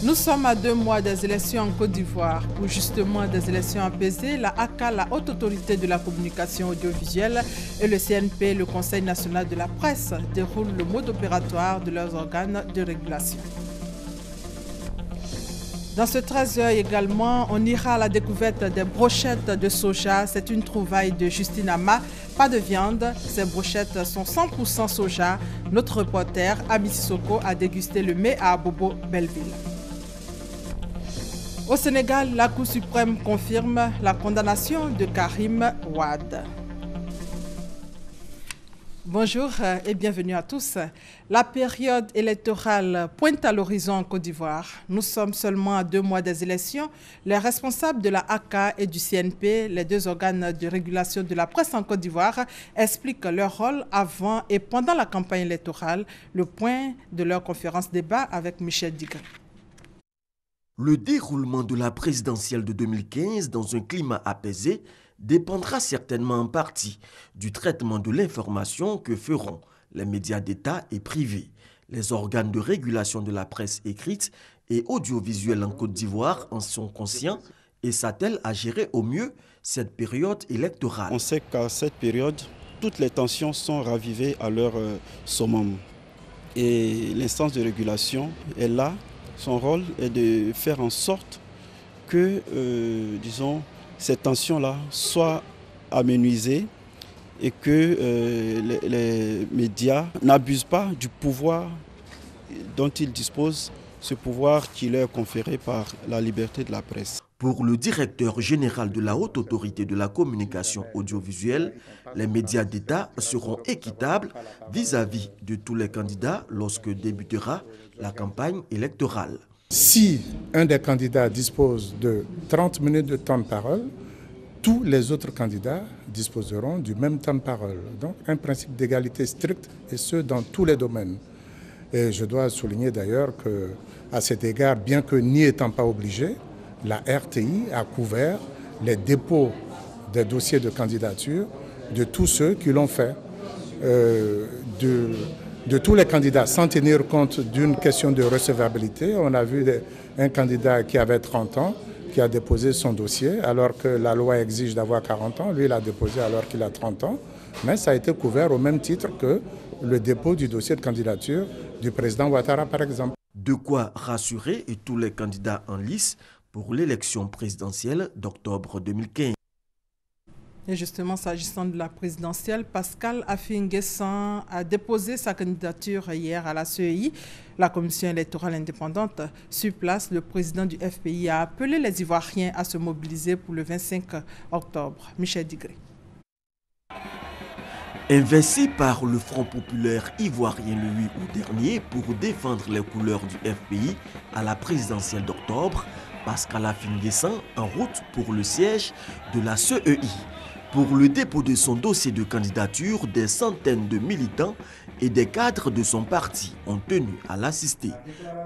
Nous sommes à 2 mois des élections en Côte d'Ivoire. Pour justement des élections apaisées, la ACA, la Haute Autorité de la Communication Audiovisuelle, et le CNP, le Conseil national de la presse, déroulent le mode opératoire de leurs organes de régulation. Dans ce 13h également, on ira à la découverte des brochettes de soja. C'est une trouvaille de Justine Ama. Pas de viande, ces brochettes sont 100% soja. Notre reporter, Ami Sissoko, a dégusté le mets à Abobo Belleville. Au Sénégal, la Cour suprême confirme la condamnation de Karim Wade. Bonjour et bienvenue à tous. La période électorale pointe à l'horizon en Côte d'Ivoire. Nous sommes seulement à 2 mois des élections. Les responsables de la ACA et du CNP, les 2 organes de régulation de la presse en Côte d'Ivoire, expliquent leur rôle avant et pendant la campagne électorale. Le point de leur conférence débat avec Michel Digré. Le déroulement de la présidentielle de 2015 dans un climat apaisé dépendra certainement en partie du traitement de l'information que feront les médias d'État et privés. Les organes de régulation de la presse écrite et audiovisuelle en Côte d'Ivoire en sont conscients et s'attellent à gérer au mieux cette période électorale. On sait qu'à cette période, toutes les tensions sont ravivées à leur summum. Et l'instance de régulation est là. Son rôle est de faire en sorte que, ces tensions-là soient amenuisées et que les médias n'abusent pas du pouvoir dont ils disposent, ce pouvoir qui leur est conféré par la liberté de la presse. Pour le directeur général de la Haute Autorité de la Communication Audiovisuelle, les médias d'État seront équitables vis-à-vis de tous les candidats lorsque débutera la campagne électorale. Si un des candidats dispose de 30 minutes de temps de parole, tous les autres candidats disposeront du même temps de parole. Donc un principe d'égalité stricte et ce dans tous les domaines. Et je dois souligner d'ailleurs qu'à cet égard, bien que n'y étant pas obligé, la RTI a couvert les dépôts des dossiers de candidature de tous ceux qui l'ont fait, de tous les candidats, sans tenir compte d'une question de recevabilité. On a vu un candidat qui avait 30 ans, qui a déposé son dossier, alors que la loi exige d'avoir 40 ans. Lui, il a déposé alors qu'il a 30 ans. Mais ça a été couvert au même titre que le dépôt du dossier de candidature du président Ouattara, par exemple. De quoi rassurer tous les candidats en lice pour l'élection présidentielle d'octobre 2015. Et justement, s'agissant de la présidentielle, Pascal Affi-N'Guessan a déposé sa candidature hier à la CEI, la commission électorale indépendante. Sur place, le président du FPI a appelé les Ivoiriens à se mobiliser pour le 25 octobre. Michel Digré. Investi par le Front populaire ivoirien le 8 août dernier pour défendre les couleurs du FPI à la présidentielle d'octobre, Pascal Affi-N'Guessan en route pour le siège de la CEI. Pour le dépôt de son dossier de candidature, des centaines de militants et des cadres de son parti ont tenu à l'assister.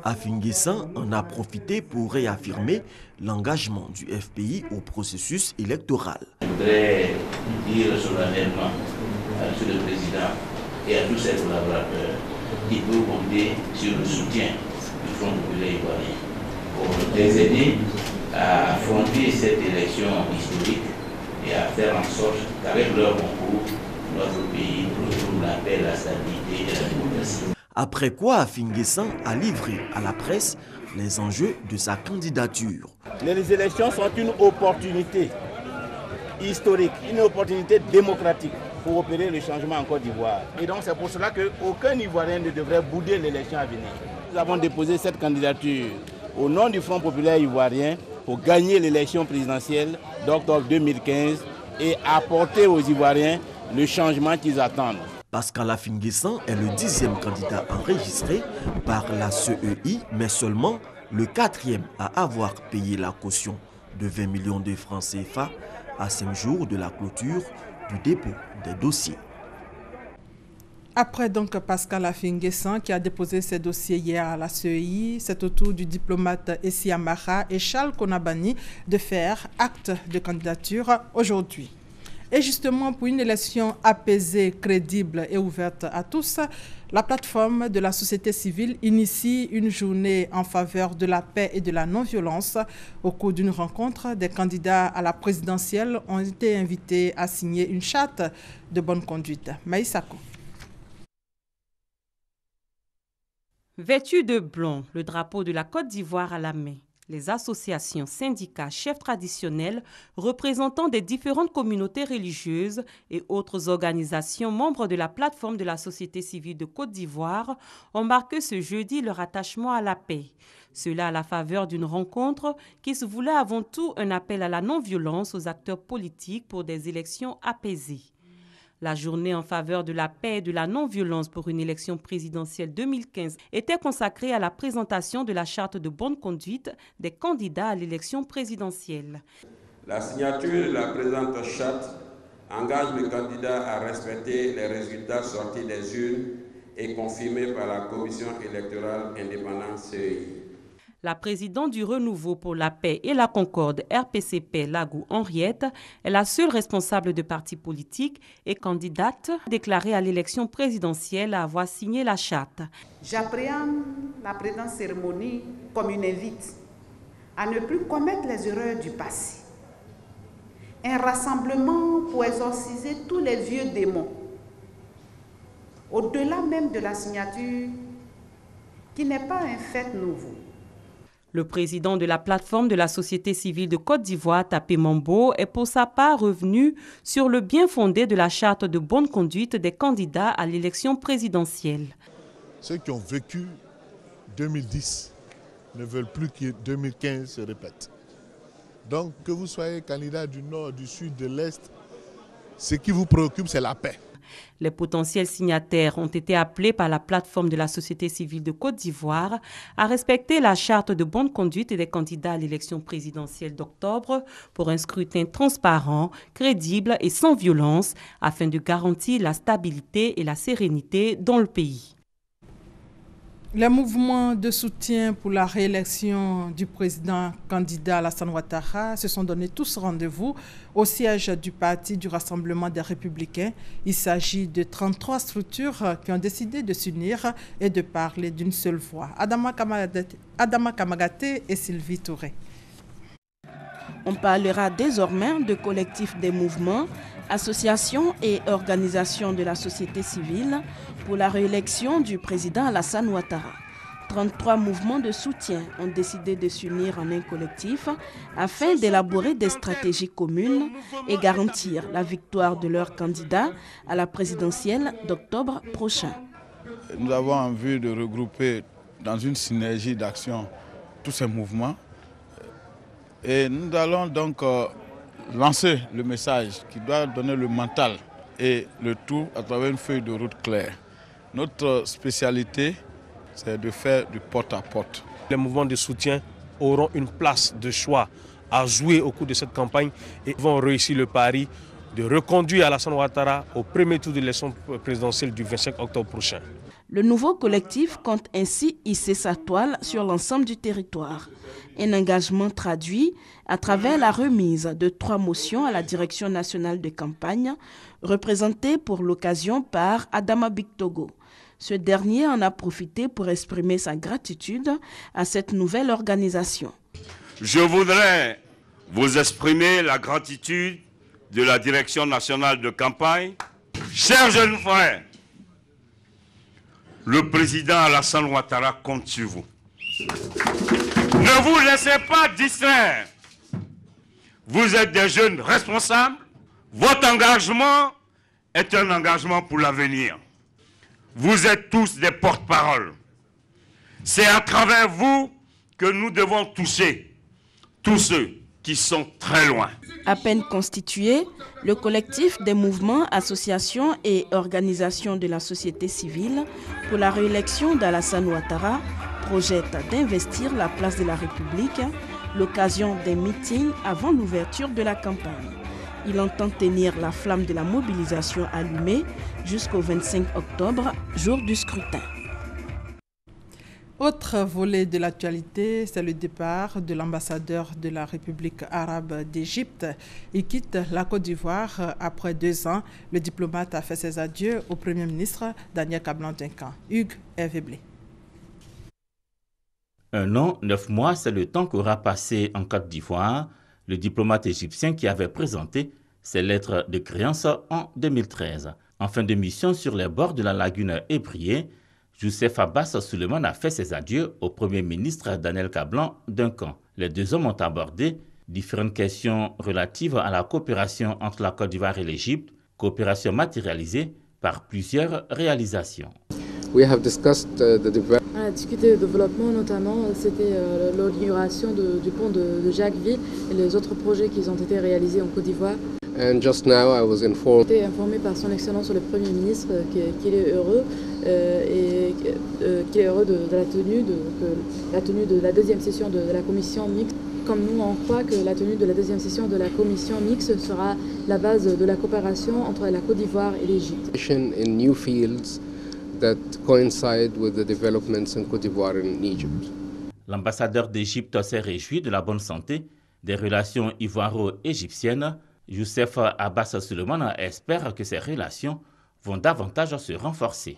Affi-N'Guessan en a profité pour réaffirmer l'engagement du FPI au processus électoral. Je voudrais dire solennellement à M. le Président et à tous ses collaborateurs qu'il peut compter sur le soutien du Front populaire ivoirien pour les aider à affronter cette élection historique et à faire en sorte qu'avec leur concours, notre pays retrouve la paix, la stabilité et la démocratie. Après quoi, Affi-N'Guessan a livré à la presse les enjeux de sa candidature. Les élections sont une opportunité historique, une opportunité démocratique pour opérer le changement en Côte d'Ivoire. Et donc c'est pour cela qu'aucun Ivoirien ne devrait bouder l'élection à venir. Nous avons déposé cette candidature au nom du Front populaire ivoirien pour gagner l'élection présidentielle d'octobre 2015 et apporter aux Ivoiriens le changement qu'ils attendent. Pascal Affi-N'Guessan est le 10e candidat enregistré par la CEI, mais seulement le 4e à avoir payé la caution de 20 millions de francs CFA à 5 jours de la clôture du dépôt des dossiers. Après donc Pascal Affi-N'Guessan qui a déposé ses dossiers hier à la CEI, c'est au tour du diplomate Essi Amara et Charles Konabani de faire acte de candidature aujourd'hui. Et justement, pour une élection apaisée, crédible et ouverte à tous, la plateforme de la société civile initie une journée en faveur de la paix et de la non-violence. Au cours d'une rencontre, des candidats à la présidentielle ont été invités à signer une charte de bonne conduite. Maïsako. Vêtus de blanc, le drapeau de la Côte d'Ivoire à la main, les associations, syndicats, chefs traditionnels, représentants des différentes communautés religieuses et autres organisations membres de la plateforme de la société civile de Côte d'Ivoire ont marqué ce jeudi leur attachement à la paix. Cela à la faveur d'une rencontre qui se voulait avant tout un appel à la non-violence aux acteurs politiques pour des élections apaisées. La journée en faveur de la paix et de la non-violence pour une élection présidentielle 2015 était consacrée à la présentation de la charte de bonne conduite des candidats à l'élection présidentielle. La signature de la présente charte engage le candidat à respecter les résultats sortis des urnes et confirmés par la Commission électorale indépendante CEI. La présidente du Renouveau pour la paix et la concorde RPCP Lagou Henriette est la seule responsable de parti politique et candidate déclarée à l'élection présidentielle à avoir signé la charte. J'appréhende la présente cérémonie comme une invite à ne plus commettre les erreurs du passé. Un rassemblement pour exorciser tous les vieux démons, au-delà même de la signature qui n'est pas un fait nouveau. Le président de la plateforme de la société civile de Côte d'Ivoire, Tapé Mambo, est pour sa part revenu sur le bien fondé de la charte de bonne conduite des candidats à l'élection présidentielle. Ceux qui ont vécu 2010 ne veulent plus que 2015 se répète. Donc que vous soyez candidat du Nord, du Sud, de l'Est, ce qui vous préoccupe, c'est la paix. Les potentiels signataires ont été appelés par la plateforme de la société civile de Côte d'Ivoire à respecter la charte de bonne conduite des candidats à l'élection présidentielle d'octobre pour un scrutin transparent, crédible et sans violence afin de garantir la stabilité et la sérénité dans le pays. Les mouvements de soutien pour la réélection du président candidat Alassane Ouattara se sont donné tous rendez-vous au siège du Parti du Rassemblement des Républicains. Il s'agit de 33 structures qui ont décidé de s'unir et de parler d'une seule voix. Adama Kamagate et Sylvie Touré. On parlera désormais de collectifs des mouvements, associations et organisations de la société civile pour la réélection du président Alassane Ouattara. 33 mouvements de soutien ont décidé de s'unir en un collectif afin d'élaborer des stratégies communes et garantir la victoire de leur candidat à la présidentielle d'octobre prochain. Nous avons envie de regrouper dans une synergie d'action tous ces mouvements et nous allons donc lancer le message qui doit donner le mental et le tout à travers une feuille de route claire. Notre spécialité, c'est de faire du porte-à-porte. Les mouvements de soutien auront une place de choix à jouer au cours de cette campagne et vont réussir le pari de reconduire Alassane Ouattara au premier tour de l'élection présidentielle du 25 octobre prochain. Le nouveau collectif compte ainsi hisser sa toile sur l'ensemble du territoire. Un engagement traduit à travers la remise de 3 motions à la direction nationale de campagne, représentée pour l'occasion par Adama Bictogo. Ce dernier en a profité pour exprimer sa gratitude à cette nouvelle organisation. Je voudrais vous exprimer la gratitude de la direction nationale de campagne. Chers jeunes frères, le président Alassane Ouattara compte sur vous. Ne vous laissez pas distraire. Vous êtes des jeunes responsables. Votre engagement est un engagement pour l'avenir. Vous êtes tous des porte-parole. C'est à travers vous que nous devons toucher tous ceux qui sont très loin. À peine constitué, le collectif des mouvements, associations et organisations de la société civile pour la réélection d'Alassane Ouattara projette d'investir la place de la République, l'occasion des meetings avant l'ouverture de la campagne. Il entend tenir la flamme de la mobilisation allumée jusqu'au 25 octobre, jour du scrutin. Autre volet de l'actualité, c'est le départ de l'ambassadeur de la République arabe d'Égypte. Il quitte la Côte d'Ivoire après 2 ans. Le diplomate a fait ses adieux au Premier ministre Daniel Kablan-Duncan. Hugues Hervé-Blé. 1 an, 9 mois, c'est le temps qu'aura passé en Côte d'Ivoire le diplomate égyptien qui avait présenté ses lettres de créance en 2013. En fin de mission sur les bords de la lagune Ébrié, Youssef Abbas Souleymane a fait ses adieux au Premier ministre Daniel Kablan-Duncan. Les 2 hommes ont abordé différentes questions relatives à la coopération entre la Côte d'Ivoire et l'Égypte, coopération matérialisée par plusieurs réalisations. On a discuté de développement, notamment c'était l'inauguration du pont de Jacquesville et les autres projets qui ont été réalisés en Côte d'Ivoire. J'ai été informé par son Excellence le Premier ministre qu'il est heureux de la tenue de la deuxième session de la commission mixte. Comme nous, on croit que la tenue de la deuxième session de la commission mixte sera la base de la coopération entre la Côte d'Ivoire et l'Égypte. L'ambassadeur d'Égypte s'est réjoui de la bonne santé des relations ivoiro-égyptiennes. Youssef Abbas Souleymane espère que ces relations vont davantage se renforcer.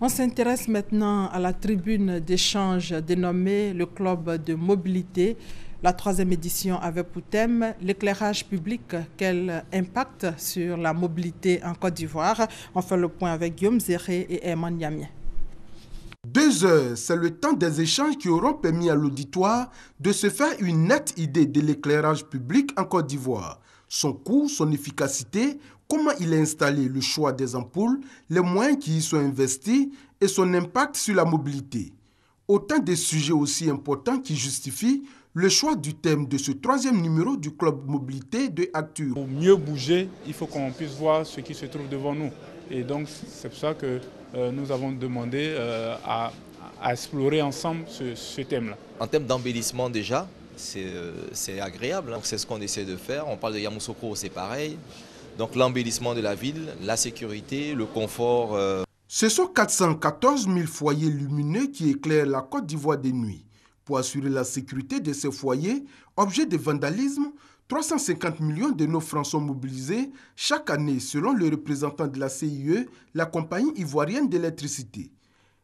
On s'intéresse maintenant à la tribune d'échange dénommée le Club de mobilité. La 3e édition avait pour thème l'éclairage public, quel impact sur la mobilité en Côte d'Ivoire. On fait le point avec Guillaume Zéré et Herman Yamien. 2 heures, c'est le temps des échanges qui auront permis à l'auditoire de se faire une nette idée de l'éclairage public en Côte d'Ivoire. Son coût, son efficacité, comment il est installé, le choix des ampoules, les moyens qui y sont investis et son impact sur la mobilité. Autant de sujets aussi importants qui justifient le choix du thème de ce 3e numéro du Club Mobilité de Actu. Pour mieux bouger, il faut qu'on puisse voir ce qui se trouve devant nous. Et donc c'est pour ça que nous avons demandé à explorer ensemble ce thème-là. En termes d'embellissement déjà, c'est agréable. C'est ce qu'on essaie de faire. On parle de Yamoussoukro, c'est pareil. Donc l'embellissement de la ville, la sécurité, le confort. Ce sont 414 000 foyers lumineux qui éclairent la Côte d'Ivoire de nuit. Pour assurer la sécurité de ces foyers, objets de vandalisme, 350 millions de nos francs sont mobilisés chaque année selon le représentant de la CIE, la compagnie ivoirienne d'électricité.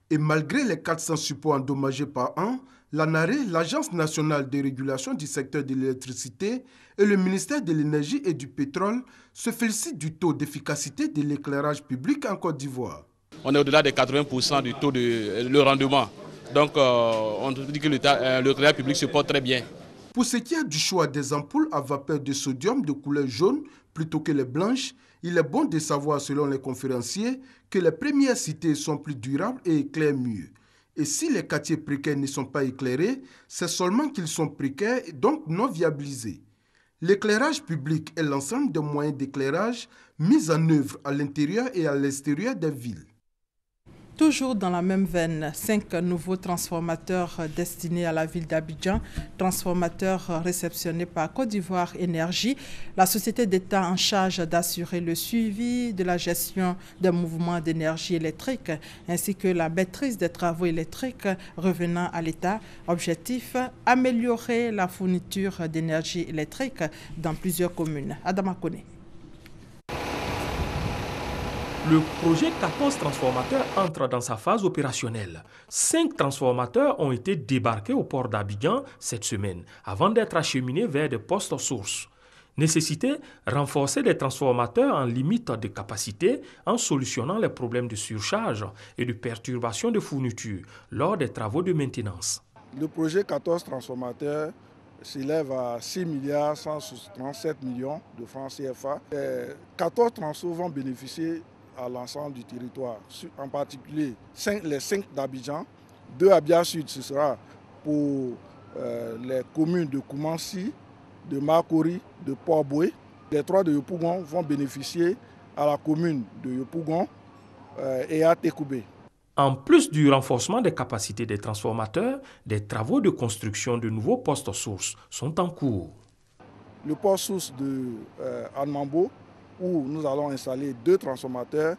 Et malgré les 400 supports endommagés par an, l'ANARE, l'Agence nationale de régulation du secteur de l'électricité et le ministère de l'énergie et du pétrole se félicitent du taux d'efficacité de l'éclairage public en Côte d'Ivoire. On est au-delà de 80% du taux de le rendement. Donc on dit que l'éclairage public se porte très bien. Pour ce qui est du choix des ampoules à vapeur de sodium de couleur jaune plutôt que les blanches, il est bon de savoir selon les conférenciers que les premières citées sont plus durables et éclairent mieux. Et si les quartiers précaires ne sont pas éclairés, c'est seulement qu'ils sont précaires et donc non viabilisés. L'éclairage public est l'ensemble des moyens d'éclairage mis en œuvre à l'intérieur et à l'extérieur des villes. Toujours dans la même veine, 5 nouveaux transformateurs destinés à la ville d'Abidjan, transformateurs réceptionnés par Côte d'Ivoire Énergie, la société d'État en charge d'assurer le suivi de la gestion des mouvements d'énergie électrique, ainsi que la maîtrise des travaux électriques revenant à l'État. Objectif, améliorer la fourniture d'énergie électrique dans plusieurs communes. Adama Kone. Le projet 14 transformateurs entre dans sa phase opérationnelle. 5 transformateurs ont été débarqués au port d'Abidjan cette semaine avant d'être acheminés vers des postes sources. Nécessité, renforcer les transformateurs en limite de capacité en solutionnant les problèmes de surcharge et de perturbation de fourniture lors des travaux de maintenance. Le projet 14 transformateurs s'élève à 6 137 millions de francs CFA. 14 transfos vont bénéficier à l'ensemble du territoire, en particulier les 5 d'Abidjan, 2 à Abia Sud, ce sera pour les communes de Koumansi, de Makori, de Port-Boué. Les 3 de Yopougon vont bénéficier à la commune de Yopougon et à Tekoubé. En plus du renforcement des capacités des transformateurs, des travaux de construction de nouveaux postes sources sont en cours. Le poste source de Anmambo, où nous allons installer 2 transformateurs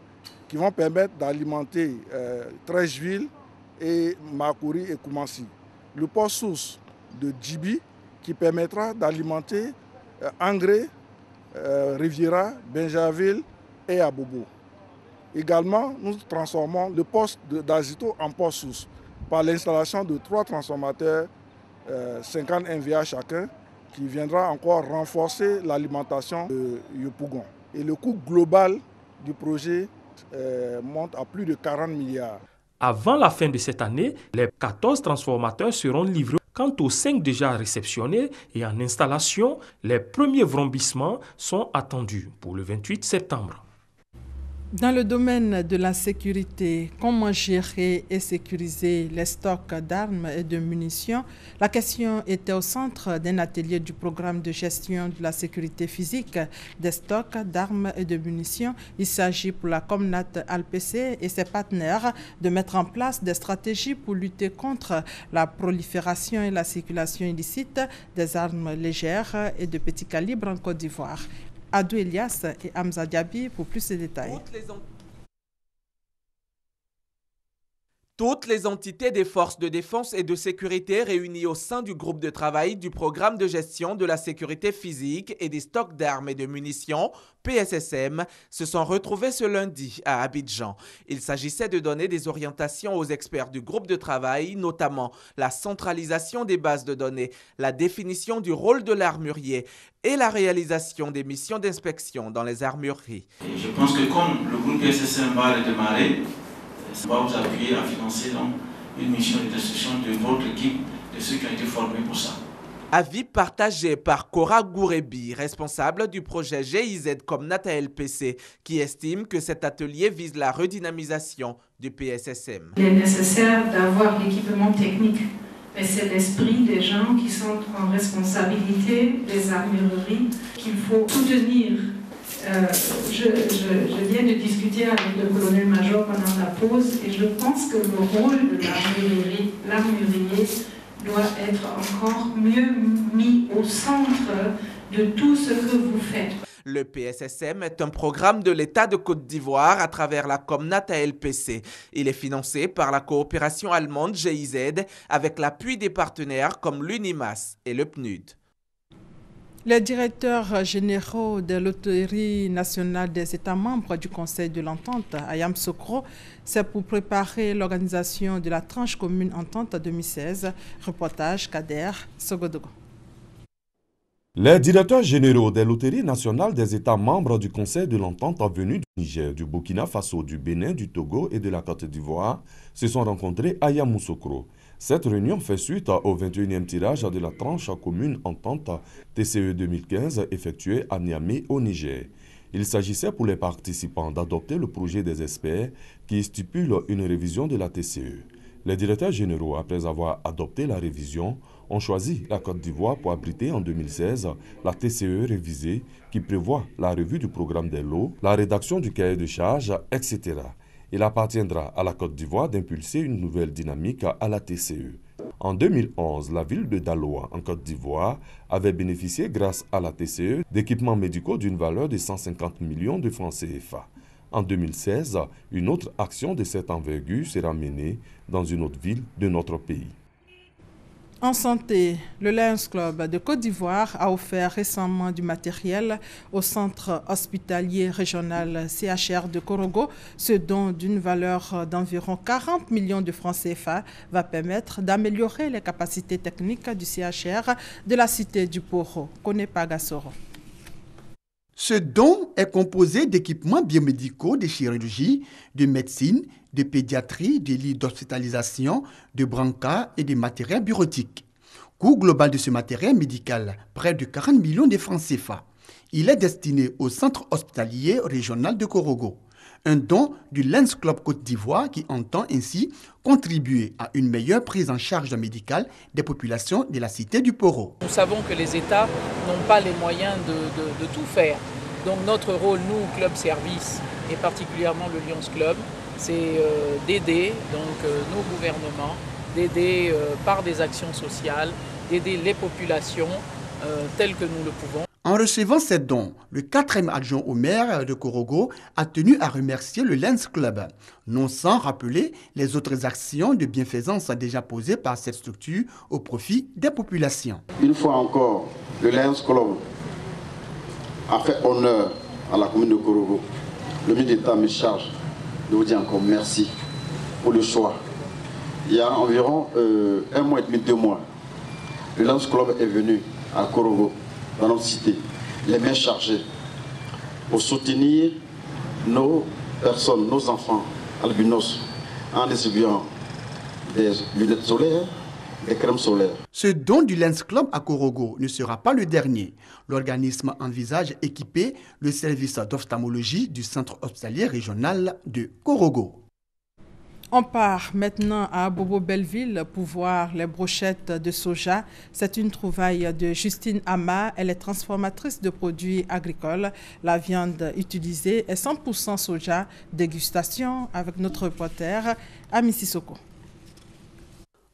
qui vont permettre d'alimenter 13 villes et Makuri et Koumassi. Le port source de Djibi qui permettra d'alimenter Angré, Riviera, Benjaville et Abobo. Également, nous transformons le poste d'Azito en port source par l'installation de 3 transformateurs 50 MVA chacun qui viendra encore renforcer l'alimentation de Yopougon. Et le coût global du projet monte à plus de 40 milliards. Avant la fin de cette année, les 14 transformateurs seront livrés. Quant aux 5 déjà réceptionnés et en installation, les premiers vrombissements sont attendus pour le 28 septembre. Dans le domaine de la sécurité, comment gérer et sécuriser les stocks d'armes et de munitions? La question était au centre d'un atelier du programme de gestion de la sécurité physique des stocks d'armes et de munitions. Il s'agit pour la Comnat ALPC et ses partenaires de mettre en place des stratégies pour lutter contre la prolifération et la circulation illicite des armes légères et de petit calibre en Côte d'Ivoire. Adou Elias et Hamza Diaby pour plus de détails. Toutes les entités des forces de défense et de sécurité réunies au sein du groupe de travail du programme de gestion de la sécurité physique et des stocks d'armes et de munitions, PSSM, se sont retrouvées ce lundi à Abidjan. Il s'agissait de donner des orientations aux experts du groupe de travail, notamment la centralisation des bases de données, la définition du rôle de l'armurier et la réalisation des missions d'inspection dans les armureries. Et je pense que comme le groupe PSSM va redémarrer, ça va vous appuyer à financer donc, une mission de destruction de votre équipe, de ceux qui ont été formés pour ça. Avis partagé par Cora Gourebi, responsable du projet GIZ Comnat ALPC, qui estime que cet atelier vise la redynamisation du PSSM. Il est nécessaire d'avoir l'équipement technique, mais c'est l'esprit des gens qui sont en responsabilité des armureries qu'il faut soutenir. Je viens de discuter avec le colonel-major pendant la pause et je pense que le rôle de l'armurier doit être encore mieux mis au centre de tout ce que vous faites. Le PSSM est un programme de l'État de Côte d'Ivoire à travers la Comnat ALPC. Il est financé par la coopération allemande GIZ avec l'appui des partenaires comme l'UNIMAS et le PNUD. Les directeurs généraux de l'Autorité nationale des États membres du Conseil de l'Entente à Yamoussoukro, c'est pour préparer l'organisation de la tranche commune Entente 2016. Reportage Kader Sogodogo. Les directeurs généraux de l'Autorité nationale des États membres du Conseil de l'Entente venus du Niger, du Burkina Faso, du Bénin, du Togo et de la Côte d'Ivoire se sont rencontrés à Yamoussoukro. Cette réunion fait suite au 21e tirage de la tranche commune Entente TCE 2015 effectuée à Niamey au Niger. Il s'agissait pour les participants d'adopter le projet des experts qui stipule une révision de la TCE. Les directeurs généraux, après avoir adopté la révision, ont choisi la Côte d'Ivoire pour abriter en 2016 la TCE révisée qui prévoit la revue du programme des lots, la rédaction du cahier de charges, etc. Il appartiendra à la Côte d'Ivoire d'impulser une nouvelle dynamique à la TCE. En 2011, la ville de Daloa, en Côte d'Ivoire, avait bénéficié grâce à la TCE d'équipements médicaux d'une valeur de 150 millions de francs CFA. En 2016, une autre action de cette envergure sera menée dans une autre ville de notre pays. En santé, le Lions Club de Côte d'Ivoire a offert récemment du matériel au centre hospitalier régional CHR de Korogo. Ce don d'une valeur d'environ 40 millions de francs CFA va permettre d'améliorer les capacités techniques du CHR de la cité du Poro. Konepa Gassoro. Ce don est composé d'équipements biomédicaux, de chirurgie, de médecine, de pédiatrie, de lits d'hospitalisation, de brancards et de matériel bureautique. Coût global de ce matériel médical, près de 40 millions de francs CFA. Il est destiné au centre hospitalier régional de Korogo. Un don du Lions Club Côte d'Ivoire qui entend ainsi contribuer à une meilleure prise en charge médicale des populations de la cité du Poro. Nous savons que les États n'ont pas les moyens de tout faire. Donc notre rôle, nous, Club Service, et particulièrement le Lions Club, c'est d'aider nos gouvernements, d'aider par des actions sociales, d'aider les populations telles que nous le pouvons. En recevant ces dons, le 4e adjoint au maire de Korogo a tenu à remercier le Lions Club, non sans rappeler les autres actions de bienfaisance déjà posées par cette structure au profit des populations. Une fois encore, le Lions Club a fait honneur à la commune de Korogo. Le ministre d'État me charge de vous dire encore merci pour le choix. Il y a environ 1 mois et demi, 2 mois, le Lions Club est venu à Korogo, dans notre cité, les mains chargées, pour soutenir nos personnes, nos enfants albinos, en distribuant des lunettes solaires, des crèmes solaires. Ce don du Lions Club à Korogo ne sera pas le dernier. L'organisme envisage équiper le service d'ophtalmologie du centre hospitalier régional de Korogo. On part maintenant à Bobo-Belleville pour voir les brochettes de soja. C'est une trouvaille de Justine Ama. Elle est transformatrice de produits agricoles. La viande utilisée est 100% soja. Dégustation avec notre reporter Ami Sissoko.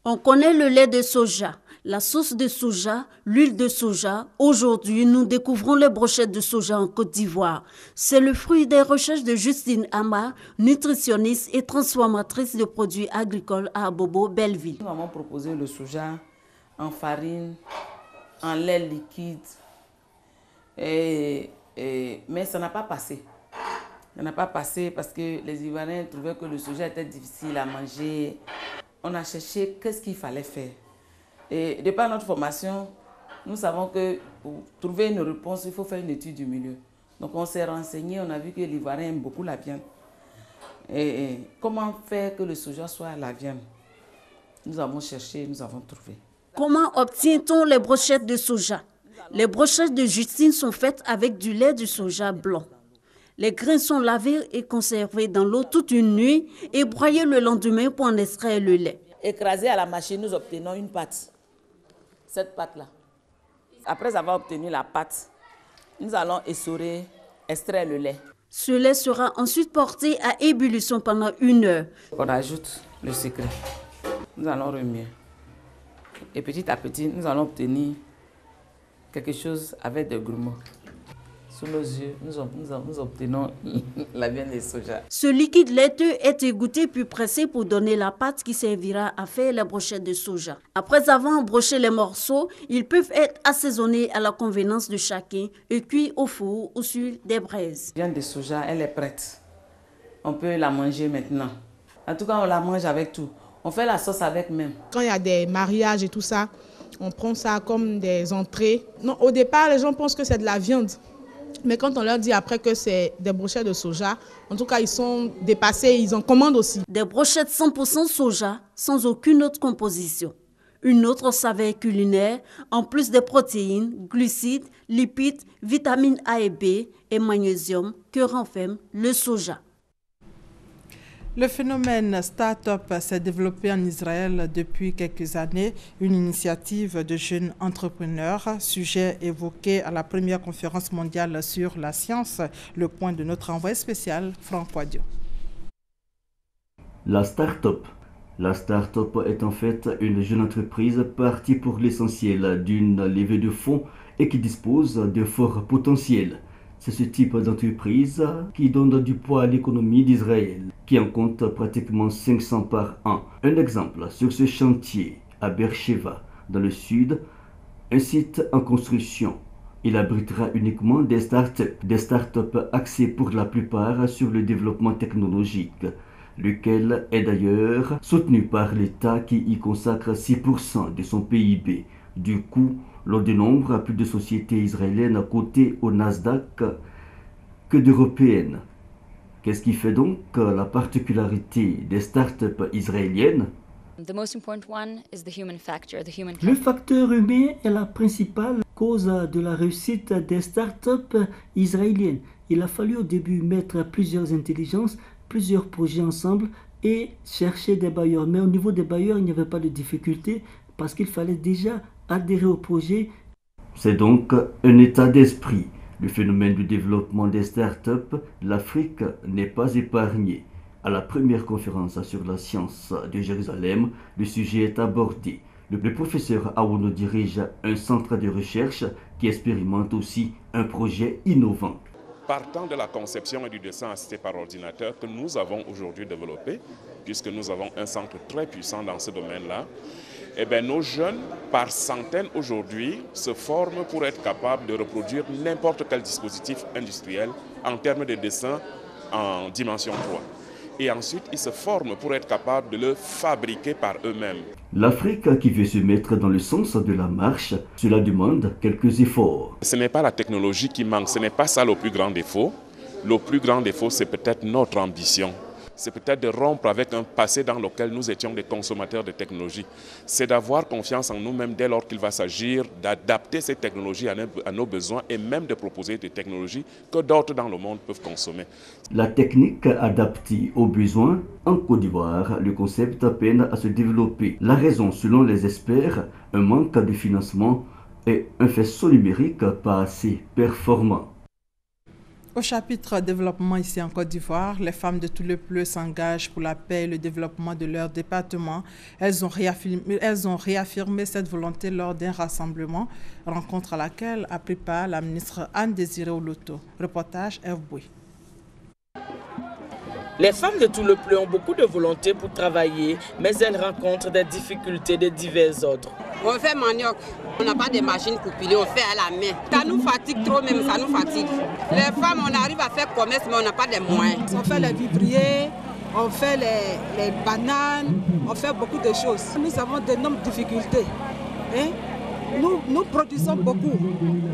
On connaît le lait de soja, la sauce de soja, l'huile de soja. Aujourd'hui, nous découvrons les brochettes de soja en Côte d'Ivoire. C'est le fruit des recherches de Justine Ama, nutritionniste et transformatrice de produits agricoles à Bobo-Belleville. Nous avons proposé le soja en farine, en lait liquide, mais ça n'a pas passé. Ça n'a pas passé parce que les Ivoiriens trouvaient que le soja était difficile à manger. On a cherché qu'est-ce qu'il fallait faire. Et de par notre formation, nous savons que pour trouver une réponse, il faut faire une étude du milieu. Donc on s'est renseigné, on a vu que l'Ivoirien aime beaucoup la viande. Et comment faire que le soja soit la viande? Nous avons cherché, nous avons trouvé. Comment obtient-on les brochettes de soja? Les brochettes de Justine sont faites avec du lait de soja blanc. Les grains sont lavés et conservés dans l'eau toute une nuit et broyés le lendemain pour en extraire le lait. Écrasé à la machine, nous obtenons une pâte. Cette pâte-là. Après avoir obtenu la pâte, nous allons essorer, extraire le lait. Ce lait sera ensuite porté à ébullition pendant 1 heure. On ajoute le sucre. Nous allons remuer. Et petit à petit, nous allons obtenir quelque chose avec des grumeaux. Sous nos yeux, nous obtenons la viande de soja. Ce liquide laiteux est égoutté puis pressé pour donner la pâte qui servira à faire les brochettes de soja. Après avoir embroché les morceaux, ils peuvent être assaisonnés à la convenance de chacun et cuits au four ou sur des braises. La viande de soja, elle est prête. On peut la manger maintenant. En tout cas, on la mange avec tout. On fait la sauce avec même. Quand il y a des mariages et tout ça, on prend ça comme des entrées. Non, au départ, les gens pensent que c'est de la viande. Mais quand on leur dit après que c'est des brochettes de soja, en tout cas, ils sont dépassés, ils en commandent aussi. Des brochettes 100% soja, sans aucune autre composition. Une autre saveur culinaire, en plus des protéines, glucides, lipides, vitamines A et B et magnésium que renferme le soja. Le phénomène Start-up s'est développé en Israël depuis quelques années, une initiative de jeunes entrepreneurs, sujet évoqué à la première conférence mondiale sur la science, le point de notre envoyé spécial, Franck Poidio. La Start-up. La Start-up est en fait une jeune entreprise partie pour l'essentiel d'une levée de fonds et qui dispose d'un fort potentiel. C'est ce type d'entreprise qui donne du poids à l'économie d'Israël, qui en compte pratiquement 500 par an. Un exemple, sur ce chantier, à Beersheva, dans le sud, un site en construction. Il abritera uniquement des startups axées pour la plupart sur le développement technologique, lequel est d'ailleurs soutenu par l'État qui y consacre 6% de son PIB. Du coup, l'on dénombre plus de sociétés israéliennes cotées au Nasdaq que d'européennes. Qu'est-ce qui fait donc la particularité des startups israéliennes? Le facteur humain est la principale cause de la réussite des startups israéliennes. Il a fallu au début mettre plusieurs intelligences, plusieurs projets ensemble et chercher des bailleurs. Mais au niveau des bailleurs, il n'y avait pas de difficulté parce qu'il fallait déjà adhérer au projet. C'est donc un état d'esprit. Le phénomène du développement des startups, l'Afrique n'est pas épargnée. À la première conférence sur la science de Jérusalem, le sujet est abordé. Le professeur Aouno dirige un centre de recherche qui expérimente aussi un projet innovant. Partant de la conception et du dessin assisté par ordinateur que nous avons aujourd'hui développé, puisque nous avons un centre très puissant dans ce domaine-là, eh bien, nos jeunes, par centaines aujourd'hui, se forment pour être capables de reproduire n'importe quel dispositif industriel en termes de dessin en dimension 3. Et ensuite, ils se forment pour être capables de le fabriquer par eux-mêmes. L'Afrique qui veut se mettre dans le sens de la marche, cela demande quelques efforts. Ce n'est pas la technologie qui manque, ce n'est pas ça le plus grand défaut. Le plus grand défaut, c'est peut-être notre ambition. C'est peut-être de rompre avec un passé dans lequel nous étions des consommateurs de technologies. C'est d'avoir confiance en nous-mêmes dès lors qu'il va s'agir d'adapter ces technologies à nos besoins et même de proposer des technologies que d'autres dans le monde peuvent consommer. La technique adaptée aux besoins, en Côte d'Ivoire, le concept peine à se développer. La raison, selon les experts, un manque de financement et un faisceau numérique pas assez performant. Au chapitre développement ici en Côte d'Ivoire, les femmes de tout le Pleu s'engagent pour la paix et le développement de leur département. Elles ont réaffirmé cette volonté lors d'un rassemblement, rencontre à laquelle a pris part la ministre Anne-Désirée Oloto. Reportage F. Bouy. Les femmes de tout le Pleu ont beaucoup de volonté pour travailler, mais elles rencontrent des difficultés de divers ordres. On fait manioc, on n'a pas de machine pour piler, on fait à la main. Ça nous fatigue trop même, ça nous fatigue. Les femmes, on arrive à faire commerce, mais on n'a pas de moyens. On fait les vivriers, on fait les bananes, on fait beaucoup de choses. Nous avons d'énormes difficultés. Nous produisons beaucoup,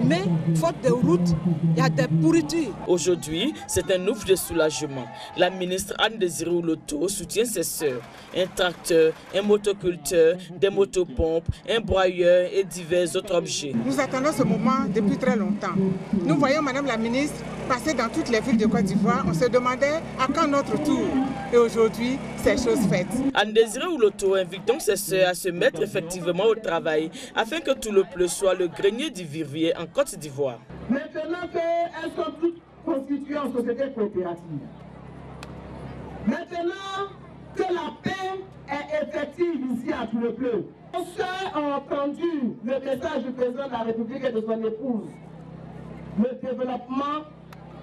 mais faute de route, il y a des pourritures. Aujourd'hui, c'est un ouf de soulagement. La ministre Anne-Désirée Oloto soutient ses sœurs. Un tracteur, un motoculteur, des motopompes, un broyeur et divers autres objets. Nous attendons ce moment depuis très longtemps. Nous voyons Madame la ministre passer dans toutes les villes de Côte d'Ivoire. On se demandait à quand notre tour. Et aujourd'hui, c'est chose faite. Anne-Désirée Oloto invite donc ses sœurs à se mettre effectivement au travail afin que tout le Pleu soit le grenier du vivrier en Côte d'Ivoire. Maintenant qu'elles sont toutes constituées en société coopérative, maintenant que la paix est effective ici à tout le Pleu, nos sœurs ont entendu le message du président de la République et de son épouse. Le développement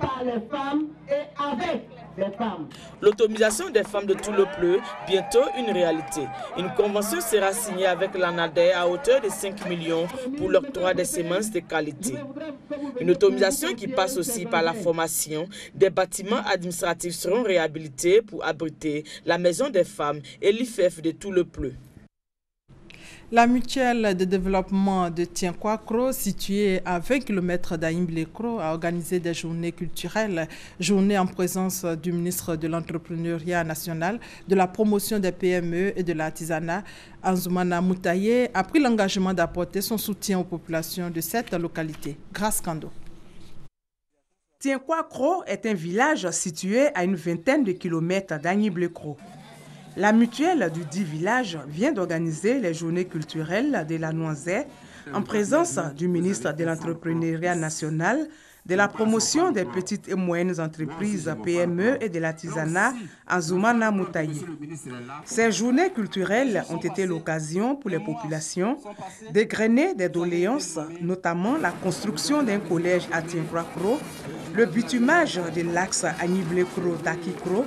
par les femmes et avec les femmes. L'autonomisation des femmes de tout le Pleu, bientôt une réalité. Une convention sera signée avec l'ANADER à hauteur de 5 millions pour l'octroi des semences de qualité. Une autonomisation qui passe aussi par la formation. Des bâtiments administratifs seront réhabilités pour abriter la maison des femmes et l'IFEF de tout le Pleu. La mutuelle de développement de Tienkwakro, située à 20 km d'Aïmblé-Kro, a organisé des journées culturelles, journées en présence du ministre de l'Entrepreneuriat national, de la promotion des PME et de l'artisanat. Anzoumana Moutaye a pris l'engagement d'apporter son soutien aux populations de cette localité. Grâce Kando. Tienkwakro est un village situé à une vingtaine de kilomètres d'Aïmblé-Kro. La mutuelle du dit village vient d'organiser les journées culturelles de la Noisette en présence du ministre de l'Entrepreneuriat national, de la promotion des petites et moyennes entreprises PME et de l'artisanat Anzoumana Moutaye. Ces journées culturelles ont été l'occasion pour les populations d'égrener des doléances, notamment la construction d'un collège à Tienkwakro, le bitumage de l'axe Agniblékro-Takikro.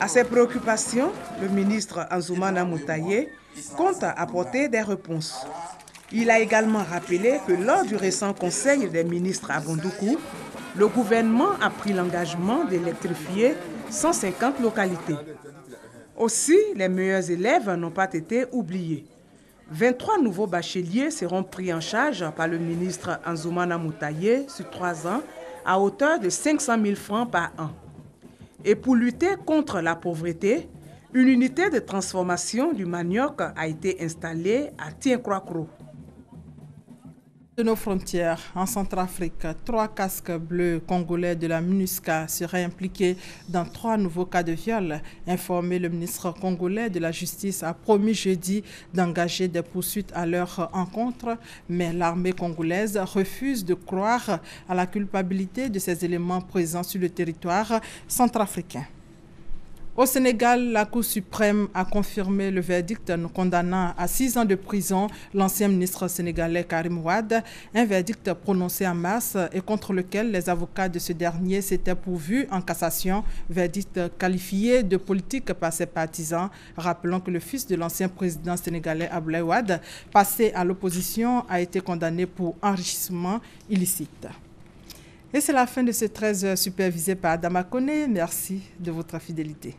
À ces préoccupations, le ministre Anzoumana Moutaye compte apporter des réponses. Il a également rappelé que lors du récent conseil des ministres à Bondoukou, le gouvernement a pris l'engagement d'électrifier 150 localités. Aussi, les meilleurs élèves n'ont pas été oubliés. 23 nouveaux bacheliers seront pris en charge par le ministre Anzoumana Moutaye sur 3 ans à hauteur de 500 000 francs par an. Et pour lutter contre la pauvreté, une unité de transformation du manioc a été installée à Tienkwakro. De nos frontières, en Centrafrique, 3 casques bleus congolais de la MINUSCA seraient impliqués dans 3 nouveaux cas de viol. Informé, le ministre congolais de la Justice a promis jeudi d'engager des poursuites à leur encontre, mais l'armée congolaise refuse de croire à la culpabilité de ces éléments présents sur le territoire centrafricain. Au Sénégal, la Cour suprême a confirmé le verdict condamnant à 6 ans de prison l'ancien ministre sénégalais Karim Wade, un verdict prononcé en mars et contre lequel les avocats de ce dernier s'étaient pourvus en cassation, verdict qualifié de politique par ses partisans. Rappelons que le fils de l'ancien président sénégalais Abdoulaye Wade, passé à l'opposition, a été condamné pour enrichissement illicite. Et c'est la fin de ce 13 supervisé par Adama Koné. Merci de votre fidélité.